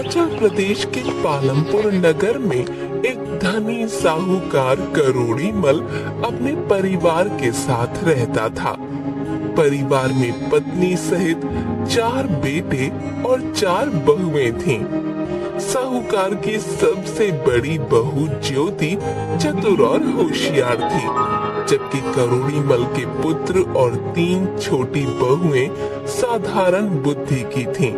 हिमाचल प्रदेश के पालमपुर नगर में एक धनी साहूकार करोड़ी मल अपने परिवार के साथ रहता था। परिवार में पत्नी सहित 4 बेटे और 4 बहुएं थीं। साहूकार की सबसे बड़ी बहू ज्योति चतुर और होशियार थी, जबकि करोड़ी मल के पुत्र और 3 छोटी बहुएं साधारण बुद्धि की थीं।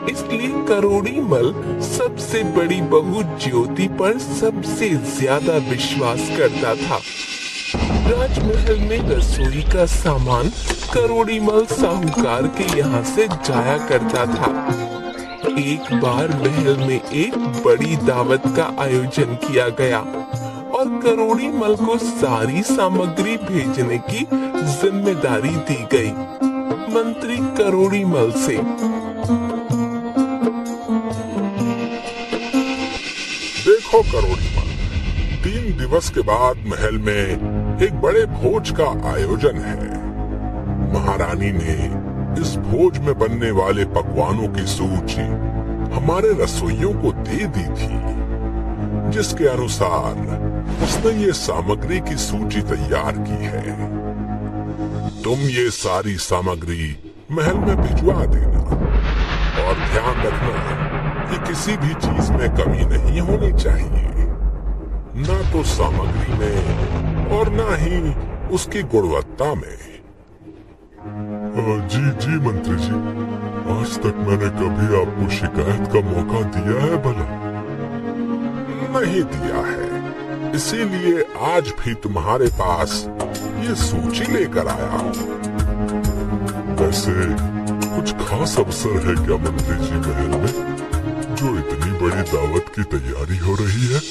इसलिए करोड़ी मल सबसे बड़ी बहू ज्योति पर सबसे ज्यादा विश्वास करता था। राजमहल में रसोई का सामान करोड़ी मल साहूकार के यहाँ से जाया करता था। एक बार महल में एक बड़ी दावत का आयोजन किया गया और करोड़ी मल को सारी सामग्री भेजने की जिम्मेदारी दी गई। मंत्री करोड़ी मल से, देखो करोड़ी मल, 3 दिवस के बाद महल में एक बड़े भोज का आयोजन है। महारानी ने इस भोज में बनने वाले पकवानों की सूची हमारे रसोइयों को दे दी थी, जिसके अनुसार उसने ये सामग्री की सूची तैयार की है। तुम ये सारी सामग्री महल में भिजवा देना और ध्यान रखना कि किसी भी चीज में कमी नहीं होनी चाहिए, ना तो सामग्री में और ना ही उसकी गुणवत्ता में। जी मंत्री जी, आज तक मैंने कभी आपको शिकायत का मौका दिया है भला? नहीं दिया है, इसीलिए आज भी तुम्हारे पास ये सूची लेकर आया हूँ। वैसे कुछ खास अवसर है क्या मंत्री जी महल में, जो इतनी बड़ी दावत की तैयारी हो रही है?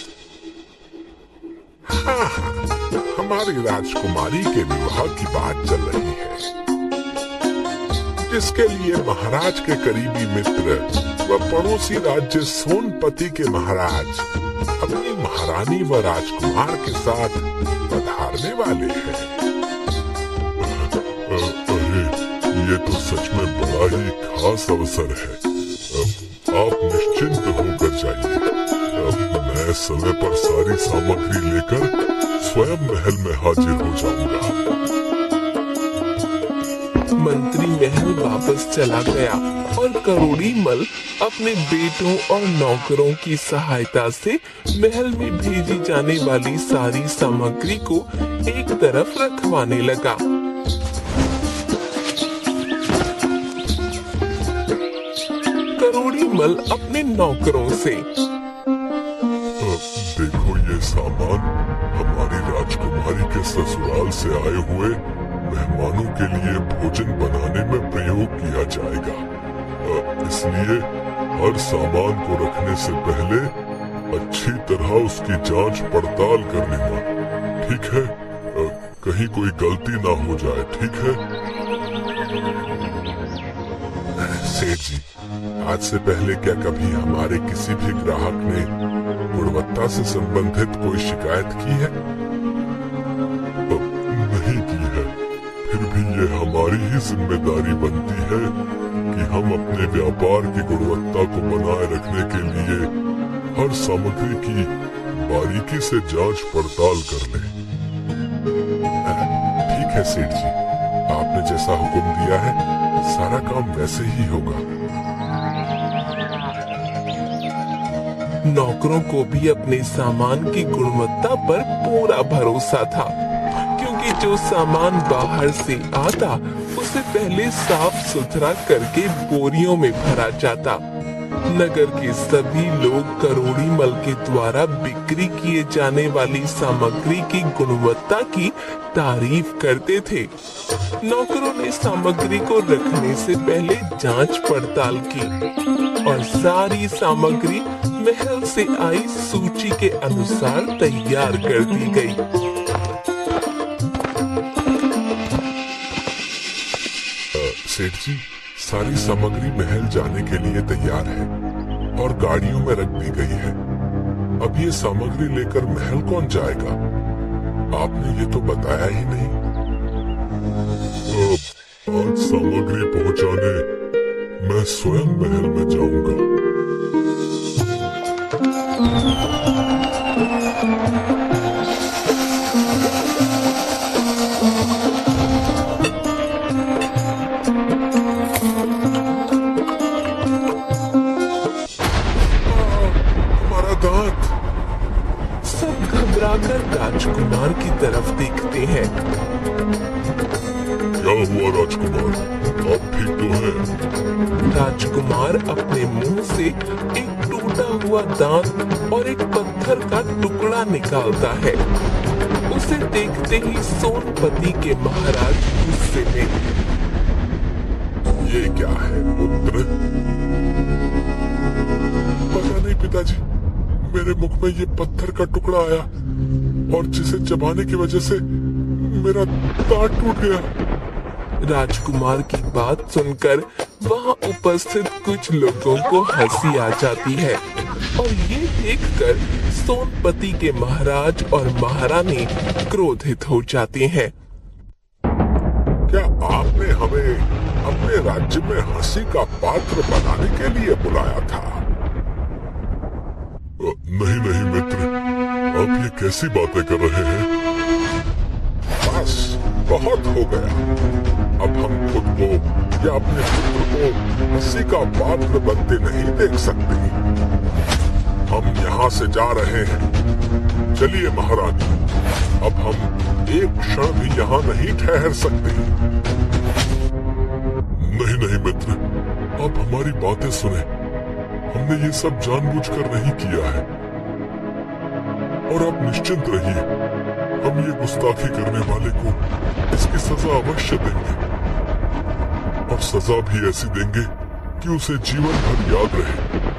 हाँ, हमारी राजकुमारी के विवाह की बात चल रही है, जिसके लिए महाराज के करीबी मित्र व पड़ोसी राज्य सोनपति के महाराज अपनी महारानी व राजकुमार के साथ पधारने वाले हैं। अरे, ये तो सच में बड़ा ही खास अवसर है। आप निश्चिंत होकर जाइए, मैं समय पर सारी सामग्री लेकर स्वयं महल में हाजिर हो जाऊंगा। मंत्री महल वापस चला गया और करोड़ी मल अपने बेटों और नौकरों की सहायता से महल में भेजी जाने वाली सारी सामग्री को एक तरफ रखवाने लगा। करोड़ी मल अपने नौकरों से, देखो ये सामान हमारी राजकुमारी के ससुराल से आए हुए मेहमानों के लिए भोजन बनाने में प्रयोग किया जाएगा, इसलिए हर सामान को रखने से पहले अच्छी तरह उसकी जांच पड़ताल कर लेना, ठीक है? कहीं कोई गलती ना हो जाए, ठीक है? सेठ जी, आज से पहले क्या कभी हमारे किसी भी ग्राहक ने गुणवत्ता से संबंधित कोई शिकायत की है? नहीं की है, फिर भी ये हमारी ही जिम्मेदारी बनती है कि हम अपने व्यापार की गुणवत्ता को बनाए रखने के लिए हर सामग्री की बारीकी से जांच पड़ताल कर लें। ठीक है सेठ जी, आपने जैसा हुक्म दिया है सारा काम वैसे ही होगा। नौकरों को भी अपने सामान की गुणवत्ता पर पूरा भरोसा था, क्योंकि जो सामान बाहर से आता उसे पहले साफ सुथरा करके बोरियों में भरा जाता। नगर के सभी लोग करोड़ी मल के द्वारा बिक्री किए जाने वाली सामग्री की गुणवत्ता की तारीफ करते थे। नौकरों ने सामग्री को रखने से पहले जांच पड़ताल की और सारी सामग्री महल से आई सूची के अनुसार तैयार कर दी गई। सेठ जी, सारी सामग्री महल जाने के लिए तैयार है और गाड़ियों में रख दी गई है। अब ये सामग्री लेकर महल कौन जाएगा? आपने ये तो बताया ही नहीं। आज सामग्री पहुंचाने मैं स्वयं महल में जाऊंगा। राजकुमार अपने मुंह से एक टूटा हुआ दांत और एक पत्थर का टुकड़ा निकालता है। उसे देखते ही सोनपति के महाराज गुस्से में, ये क्या है पुत्र? पता नहीं पिताजी, मेरे मुख में ये पत्थर का टुकड़ा आया और जिसे चबाने की वजह से मेरा दांत टूट गया। राजकुमार की बात सुनकर वहां उपस्थित कुछ लोगों को हंसी आ जाती है और ये देखकर सोनपति के महाराज और महारानी क्रोधित हो जाते हैं। क्या आपने हमें अपने राज्य में हंसी का पात्र बनाने के लिए बुलाया था? नहीं नहीं मित्र, आप ये कैसी बातें कर रहे हैं? बस बहुत हो गया। अब हम खुद को या अपने पुत्र को हंसी का पात्र बनते नहीं देख सकते। हम यहाँ से जा रहे हैं। चलिए महारानी, अब हम एक क्षण भी यहाँ नहीं ठहर सकते। नहीं नहीं मित्र, आप हमारी बातें सुने। हमने ये सब जानबूझकर नहीं किया है और आप निश्चिंत रहिए, हम ये गुस्ताखी करने वाले को इसकी सजा अवश्य देंगे और सजा भी ऐसी देंगे कि उसे जीवन भर याद रहे।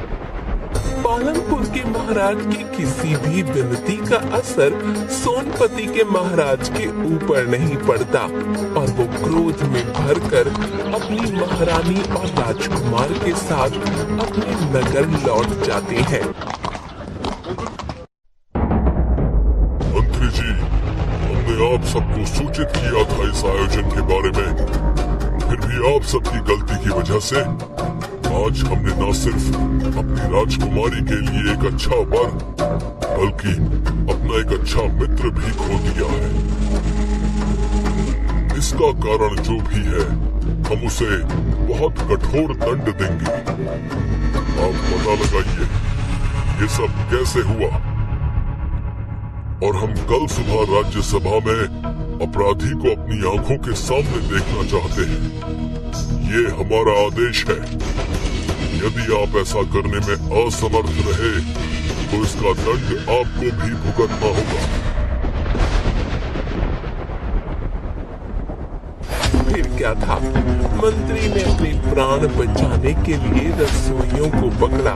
पालनपुर के महाराज की किसी भी विनती का असर सोनपति के महाराज के ऊपर नहीं पड़ता और वो क्रोध में भरकर अपनी महारानी और राजकुमार के साथ अपने नगर लौट जाते हैं। मंत्री जी, हमने आप सबको सूचित किया था इस आयोजन के बारे में, फिर भी आप सबकी गलती की वजह से आज हमने न सिर्फ अपनी राजकुमारी के लिए एक अच्छा वर बल्कि अपना एक अच्छा मित्र भी खो दिया है। इसका कारण जो भी है, हम उसे बहुत कठोर दंड देंगे। आप पता लगाइए ये सब कैसे हुआ और हम कल सुबह राज्यसभा में अपराधी को अपनी आंखों के सामने देखना चाहते हैं। ये हमारा आदेश है। यदि आप ऐसा करने में असमर्थ रहे तो इसका दंड आपको भी भुगतना होगा। फिर क्या था, मंत्री ने अपने प्राण बचाने के लिए रसोइयों को पकड़ा।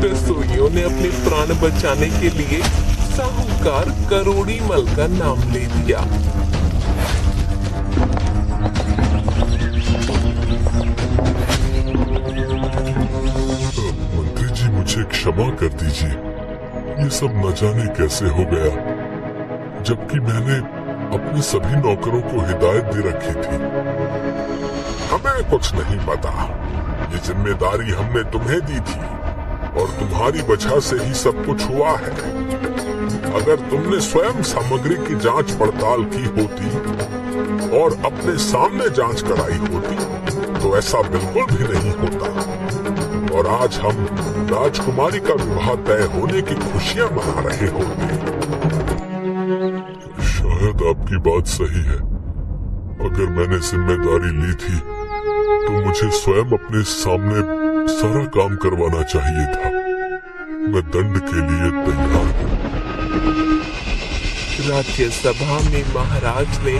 रसोइयों ने अपने प्राण बचाने के लिए साहूकार करोड़ी मल का नाम ले दिया। मुझे क्षमा कर दीजिए, ये सब न जाने कैसे हो गया, जबकि मैंने अपने सभी नौकरों को हिदायत दे रखी थी। हमें कुछ नहीं पता, ये जिम्मेदारी हमने तुम्हें दी थी और तुम्हारी वजह से ही सब कुछ हुआ है। अगर तुमने स्वयं सामग्री की जांच पड़ताल की होती और अपने सामने जांच कराई होती तो ऐसा बिल्कुल भी नहीं होता और आज हम राजकुमारी का विवाह तय होने की खुशियां मना रहे होते। शायद आपकी बात सही है। अगर मैंने जिम्मेदारी ली थी तो मुझे स्वयं अपने सामने सारा काम करवाना चाहिए था। मैं दंड के लिए तैयार हूँ। राज्यसभा में महाराज ने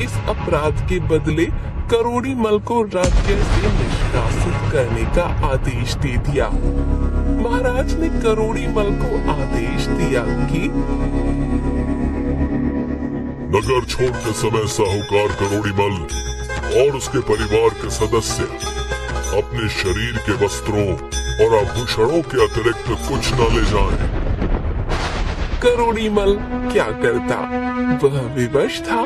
इस अपराध के बदले करोड़ी मल को राज्य से निष्कासित करने का आदेश दे दिया। महाराज ने करोड़ी मल को आदेश दिया कि नगर छोड़ते समय साहूकार करोड़ी मल और उसके परिवार के सदस्य अपने शरीर के वस्त्रों और आभूषणों के अतिरिक्त कुछ न ले जाएं। करोड़ी मल क्या करता, वह विवश था।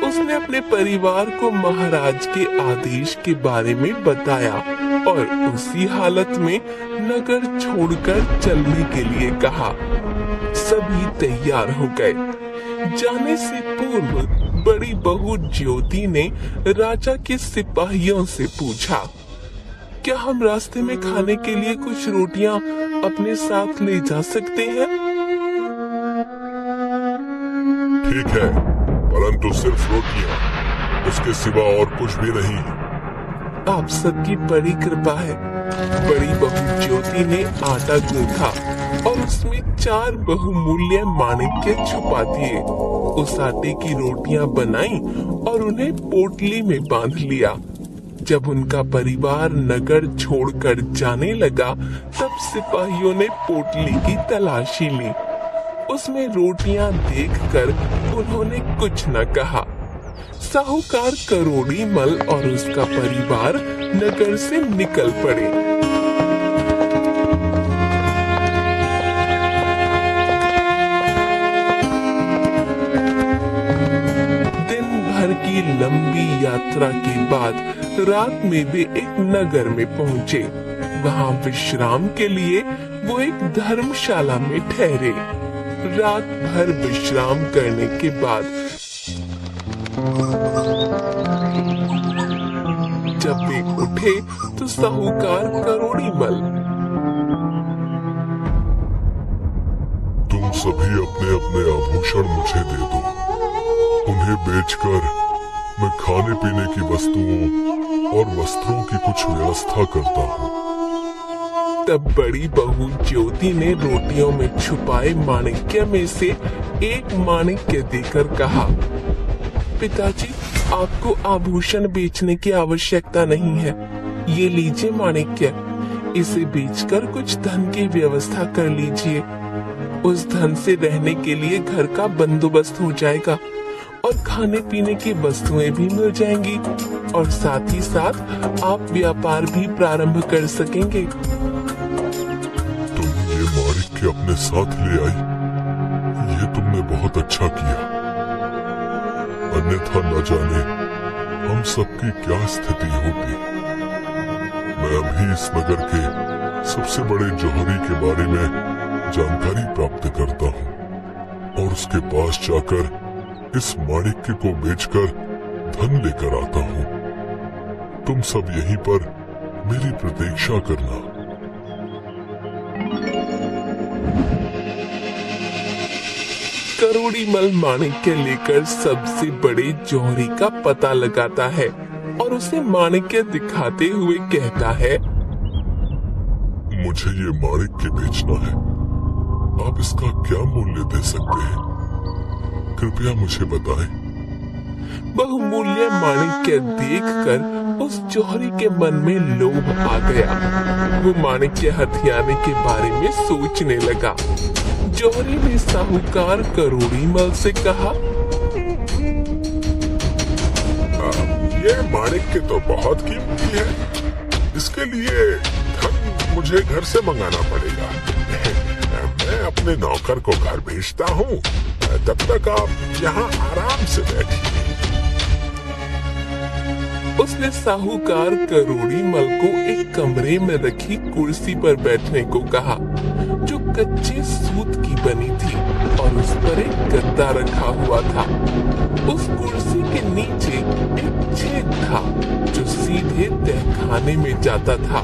उसने अपने परिवार को महाराज के आदेश के बारे में बताया और उसी हालत में नगर छोड़कर चलने के लिए कहा। सभी तैयार हो गए। जाने से पूर्व बड़ी बहू ज्योति ने राजा के सिपाहियों से पूछा, क्या हम रास्ते में खाने के लिए कुछ रोटियां अपने साथ ले जा सकते हैं? ठीक है, परंतु सिर्फ रोटियां, उसके सिवा और कुछ भी नहीं। आप सबकी बड़ी कृपा है। बड़ी बहू ज्योति ने आटा गूंथा और उसमें 4 बहुमूल्य माणिक्य छुपा दिए। उस आटे की रोटियां बनाई और उन्हें पोटली में बांध लिया। जब उनका परिवार नगर छोड़कर जाने लगा, तब सिपाहियों ने पोटली की तलाशी ली। उसमें रोटियां देखकर उन्होंने कुछ न कहा। साहूकार करोड़ी मल और उसका परिवार नगर से निकल पड़े। दिन भर की लंबी यात्रा के बाद रात में वे एक नगर में पहुंचे। वहां विश्राम के लिए वो एक धर्मशाला में ठहरे। रात भर विश्राम करने के बाद जब वे उठे तो साहूकार करोड़ी मल, तुम सभी अपने अपने आभूषण मुझे दे दो। उन्हें बेचकर मैं खाने पीने की वस्तुओं और वस्त्रों की कुछ व्यवस्था करता हूँ। तब बड़ी बहू ज्योति ने रोटियों में छुपाए माणिक्य में से एक माणिक्य देकर कहा, पिताजी, आपको आभूषण बेचने की आवश्यकता नहीं है। ये लीजिए माणिक्य, इसे बेचकर कुछ धन की व्यवस्था कर लीजिए। उस धन से रहने के लिए घर का बंदोबस्त हो जाएगा और खाने पीने की वस्तुएं भी मिल जाएंगी और साथ ही साथ आप व्यापार भी प्रारंभ कर सकेंगे। तुम ये माणिक्य अपने साथ ले आई, ये तुमने बहुत अच्छा किया। अन्यथा न जाने हम सबकी क्या स्थिति होगी। मैं अभी इस नगर के सबसे बड़े जौहरी के बारे में जानकारी प्राप्त करता हूँ और उसके पास जाकर इस माणिक्य को बेचकर धन लेकर आता हूँ। तुम सब यहीं पर मेरी प्रतीक्षा करना। करोड़ी मल माणिक्य लेकर सबसे बड़े जौहरी का पता लगाता है और उसे माणिक्य दिखाते हुए कहता है, मुझे ये माणिक्य बेचना है। आप इसका क्या मूल्य दे सकते हैं? कृपया मुझे बताएं। बहुमूल्य माणिक्य देखकर उस जौहरी के मन में लोभ आ गया। वो माणिक्य हथियाने के बारे में सोचने लगा। जौहरी ने साहूकार करोड़ी मल से कहा, ये माणिक्य तो बहुत कीमती है। इसके लिए धन मुझे घर से मंगाना पड़ेगा। मैं अपने नौकर को घर भेजता हूँ। तब तक आप यहाँ आराम से बैठिए। उसने साहूकार करोड़ी मल को एक कमरे में रखी कुर्सी पर बैठने को कहा, जो कच्चे सूत की बनी थी और उस पर एक गद्दा रखा हुआ था। उस कुर्सी के नीचे एक छेद था जो सीधे तहखाने में जाता था।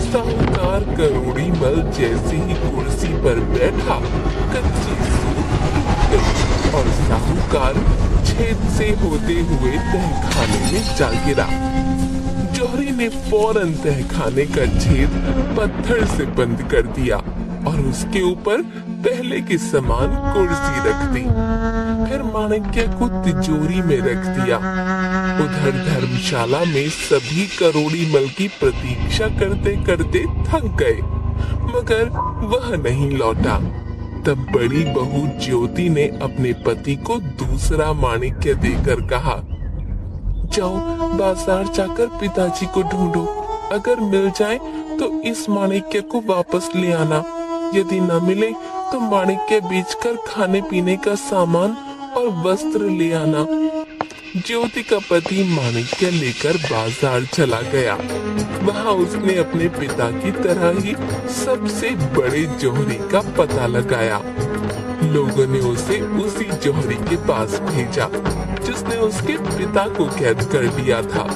साहूकार करोड़ी मल जैसे ही कुर्सी पर बैठा, कच्ची सूत टूट गई और साहूकार छेद से होते हुए तहखाने में जा गिरा। जौहरी ने फौरन तहखाने का छेद पत्थर से बंद कर दिया और उसके ऊपर पहले के समान कुर्सी रख दी। फिर माणिक्य को तिजोरी में रख दिया। उधर धर्मशाला में सभी करोड़ी मल की प्रतीक्षा करते करते थक गए, मगर वह नहीं लौटा। तब बड़ी बहू ज्योति ने अपने पति को दूसरा माणिक्य देकर कहा, जाओ बाजार जाकर पिताजी को ढूंढो। अगर मिल जाए तो इस माणिक्य को वापस ले आना। यदि न मिले तो माणिक्य बेचकर खाने पीने का सामान और वस्त्र ले आना। ज्योति का पति माणिक्य लेकर बाजार चला गया। वहाँ उसने अपने पिता की तरह ही सबसे बड़े जौहरी का पता लगाया। लोगों ने उसे उसी जौहरी के पास भेजा जिसने उसके पिता को कैद कर लिया था।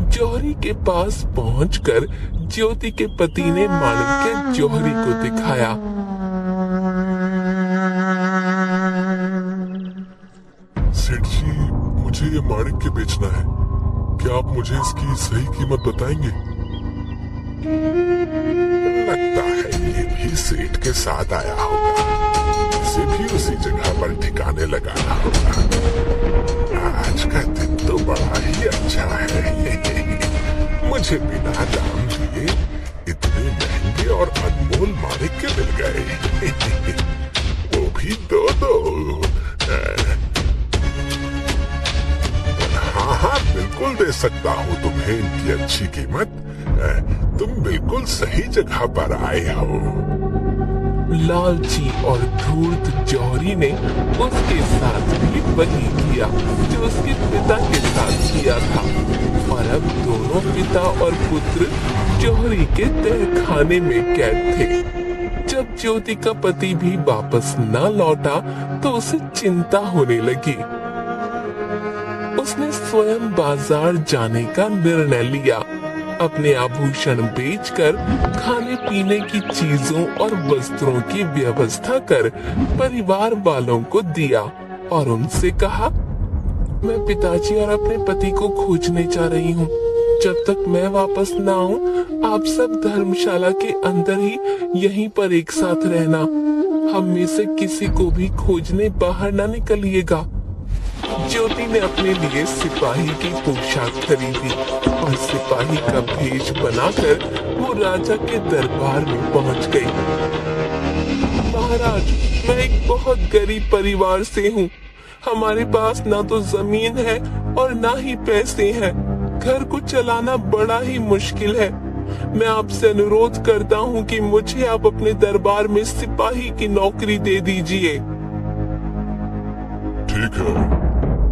जौहरी के पास पहुंचकर ज्योति के पति ने माणिक्य जौहरी को दिखाया। सेठ जी, मुझे ये माणिक्य बेचना है। क्या आप मुझे इसकी सही कीमत बताएंगे? लगता है ये भी सेठ के साथ आया होगा, इसे भी उसी जगह पर ठिकाने लगाना होगा। आज का दिन तो बड़ा ही अच्छा है। मुझे बिना दाम दिए इतने महंगे और अनमोल माणिक्य मिल गए, वो भी दो। हाँ, बिल्कुल दे सकता हूँ तुम्हें इनकी अच्छी कीमत। तुम बिल्कुल सही जगह पर आए हो। लालची और धूर्त जौहरी ने उसके साथ भी वही किया जो उसके पिता के साथ किया था, और अब दोनों पिता और पुत्र जौहरी के तहखाने में कैद थे। जब ज्योति का पति भी वापस न लौटा तो उसे चिंता होने लगी। उसने स्वयं बाजार जाने का निर्णय लिया। अपने आभूषण बेचकर खाने पीने की चीजों और वस्त्रों की व्यवस्था कर परिवार वालों को दिया और उनसे कहा, मैं पिताजी और अपने पति को खोजने जा रही हूँ। जब तक मैं वापस न आऊं, आप सब धर्मशाला के अंदर ही यहीं पर एक साथ रहना। हम में से किसी को भी खोजने बाहर न निकलिएगा। ज्योति ने अपने लिए सिपाही की पोशाक खरीदी और सिपाही का भेष बनाकर वो राजा के दरबार में पहुंच गई। महाराज, मैं एक बहुत गरीब परिवार से हूँ। हमारे पास ना तो जमीन है और ना ही पैसे हैं। घर को चलाना बड़ा ही मुश्किल है। मैं आपसे अनुरोध करता हूँ कि मुझे आप अपने दरबार में सिपाही की नौकरी दे दीजिए। ठीक है,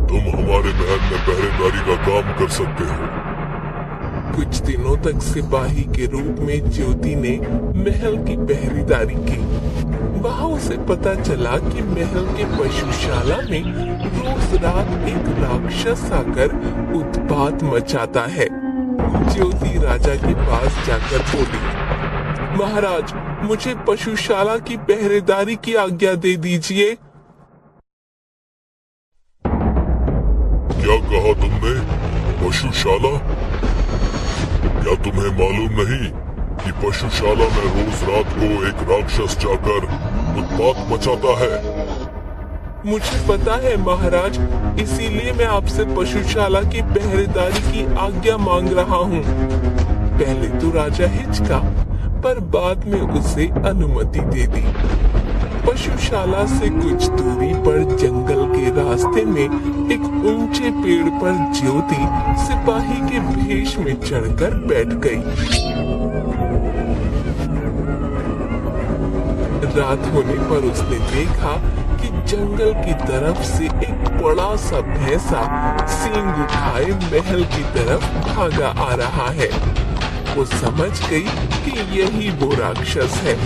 तुम हमारे महल में पहरेदारी का काम कर सकते हो। कुछ दिनों तक सिपाही के रूप में ज्योति ने महल की पहरेदारी की। वहाँ उसे पता चला कि महल के पशुशाला में रोज रात एक राक्षस आकर उत्पात मचाता है। ज्योति राजा के पास जाकर बोली, महाराज, मुझे पशुशाला की पहरेदारी की आज्ञा दे दीजिए। क्या कहा तुमने? पशुशाला? क्या तुम्हें मालूम नहीं कि पशुशाला में रोज रात को एक राक्षस जाकर उत्पात मचाता है? मुझे पता है महाराज, इसीलिए मैं आपसे पशुशाला की पहरेदारी की आज्ञा मांग रहा हूँ। पहले तो राजा हिचका, पर बाद में उसे अनुमति दे दी। पशुशाला से कुछ दूरी पर जंगल के रास्ते में एक ऊंचे पेड़ पर ज्योति सिपाही के भेष में चढ़कर बैठ गई। रात होने पर उसने देखा कि जंगल की तरफ से एक बड़ा सा भैंसा सींग उठाए महल की तरफ भागा आ रहा है। वो समझ गई कि यही वो राक्षस है।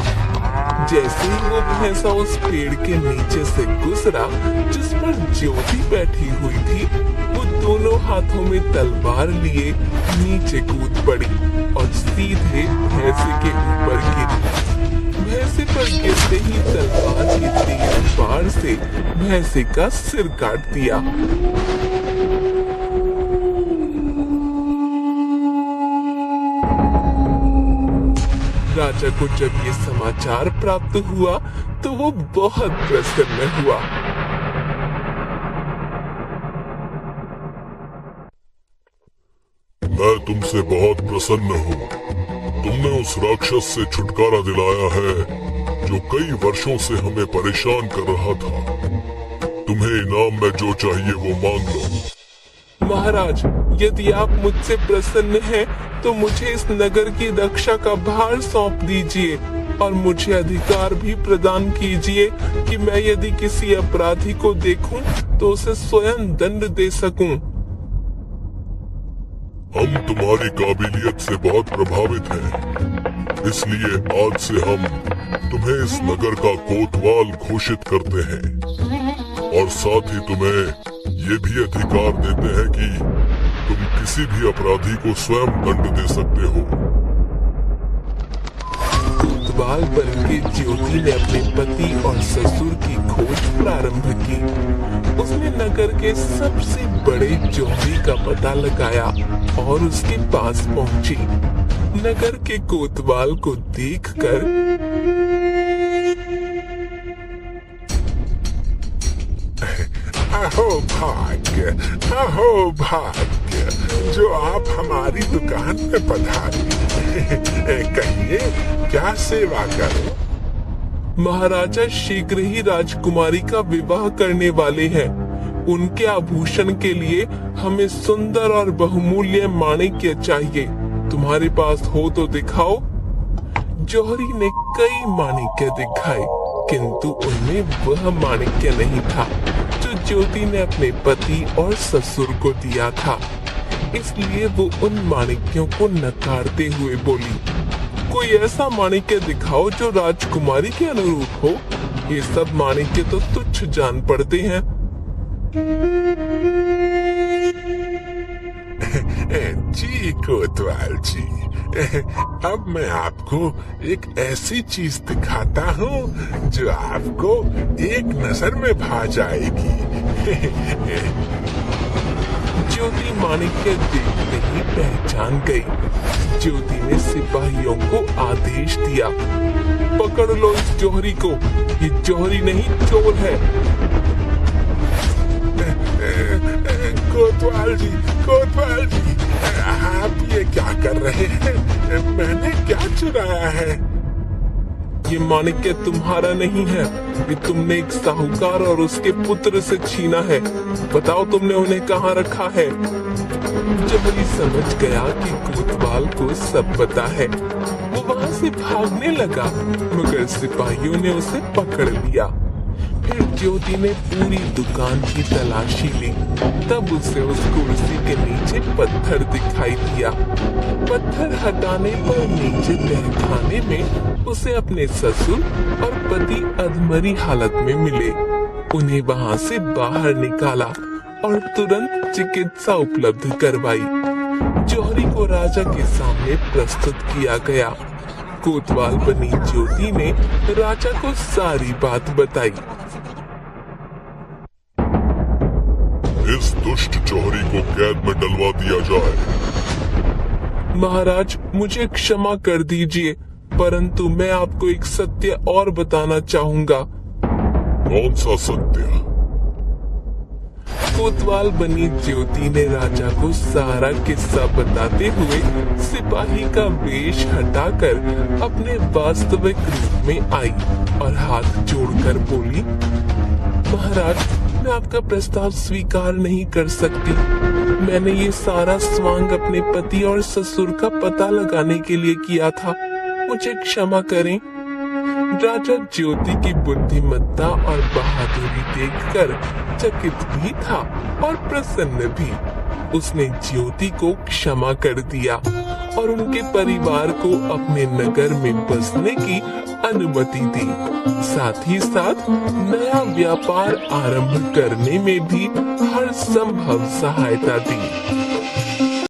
जैसे ही वो भैंसा उस पेड़ के नीचे से गुजरा जिस पर ज्योति बैठी हुई थी, वो दोनों हाथों में तलवार लिए नीचे कूद पड़ी और सीधे भैंसे के ऊपर गिरी। भैंसे पर गिरते ही तलवार की तेज वार से भैंसे का सिर काट दिया। राजा को जब ये समाचार प्राप्त हुआ तो वो बहुत प्रसन्न हुआ। मैं तुमसे बहुत प्रसन्न हूँ। तुमने उस राक्षस से छुटकारा दिलाया है जो कई वर्षों से हमें परेशान कर रहा था। तुम्हें इनाम में जो चाहिए वो मांग लो। महाराज, यदि आप मुझसे प्रसन्न हैं, तो मुझे इस नगर की रक्षा का भार सौंप दीजिए और मुझे अधिकार भी प्रदान कीजिए कि मैं यदि किसी अपराधी को देखूं तो उसे स्वयं दंड दे सकूं। हम तुम्हारी काबिलियत से बहुत प्रभावित हैं, इसलिए आज से हम तुम्हें इस नगर का कोतवाल घोषित करते हैं और साथ ही तुम्हें ये भी अधिकार देते हैं कि तुम किसी भी अपराधी को स्वयं दंड दे सकते हो। कोतवाल बनके ज्योति ने अपने पति और ससुर की खोज प्रारंभ की। उसने नगर के सबसे बड़े जौहरी का पता लगाया और उसके पास पहुंची। नगर के कोतवाल को देखकर अहो भाग्य, अहो भाग्य, जो आप हमारी दुकान में पधारे। कहिए क्या सेवा करूं? महाराजा शीघ्र ही राजकुमारी का विवाह करने वाले हैं। उनके आभूषण के लिए हमें सुंदर और बहुमूल्य माणिक्य चाहिए। तुम्हारे पास हो तो दिखाओ। जौहरी ने कई माणिक्य दिखाए, किंतु उनमें वह माणिक्य नहीं था जो ज्योति ने अपने पति और ससुर को दिया था। इसलिए वो उन माणिक्यों को नकारते हुए बोली, कोई ऐसा माणिक्य दिखाओ जो राजकुमारी के अनुरूप हो। ये सब माणिक्य तो तुच्छ जान पड़ते हैं। जी कोतवाल जी, अब मैं आपको एक ऐसी चीज दिखाता हूँ जो आपको एक नजर में भा जाएगी। ज्योति माणिक्य देखते ही पहचान गई। ज्योति ने सिपाहियों को आदेश दिया, पकड़ लो इस जौहरी को, ये जौहरी नहीं चोर है। कोतवाल जी, आप ये क्या कर रहे हैं? मैंने क्या चुराया है? ये माणिक्य तुम्हारा नहीं है, ये तुमने एक साहूकार और उसके पुत्र से छीना है। बताओ तुमने उन्हें कहाँ रखा है? जौहरी समझ गया कि कोतवाल को सब पता है। वो वहाँ से भागने लगा, मगर सिपाहियों ने उसे पकड़ लिया। फिर ज्योति ने पूरी दुकान की तलाशी ली। तब उसे उस कुर्सी के नीचे पत्थर दिखाई दिया। पत्थर हटाने पर नीचे तहखाने में उसे अपने ससुर और पति अधमरी हालत में मिले। उन्हें वहां से बाहर निकाला और तुरंत चिकित्सा उपलब्ध करवाई। जौहरी को राजा के सामने प्रस्तुत किया गया। कोतवाल बनी ज्योति ने राजा को सारी बात बताई। इस दुष्ट जौहरी को कैद में डलवा दिया जाए। महाराज, मुझे क्षमा कर दीजिए, परंतु मैं आपको एक सत्य और बताना चाहूंगा। कौन सा सत्य? कोतवाल बनी ज्योति ने राजा को सारा किस्सा बताते हुए सिपाही का वेश हटाकर अपने वास्तविक रूप में आई और हाथ जोड़कर बोली, महाराज, मैं आपका प्रस्ताव स्वीकार नहीं कर सकती। मैंने ये सारा स्वांग अपने पति और ससुर का पता लगाने के लिए किया था। मुझे क्षमा करें। राजा ज्योति की बुद्धिमत्ता और बहादुरी देखकर चकित भी था और प्रसन्न भी। उसने ज्योति को क्षमा कर दिया और उनके परिवार को अपने नगर में बसने की अनुमति दी। साथ ही साथ नया व्यापार आरंभ करने में भी हर संभव सहायता दी।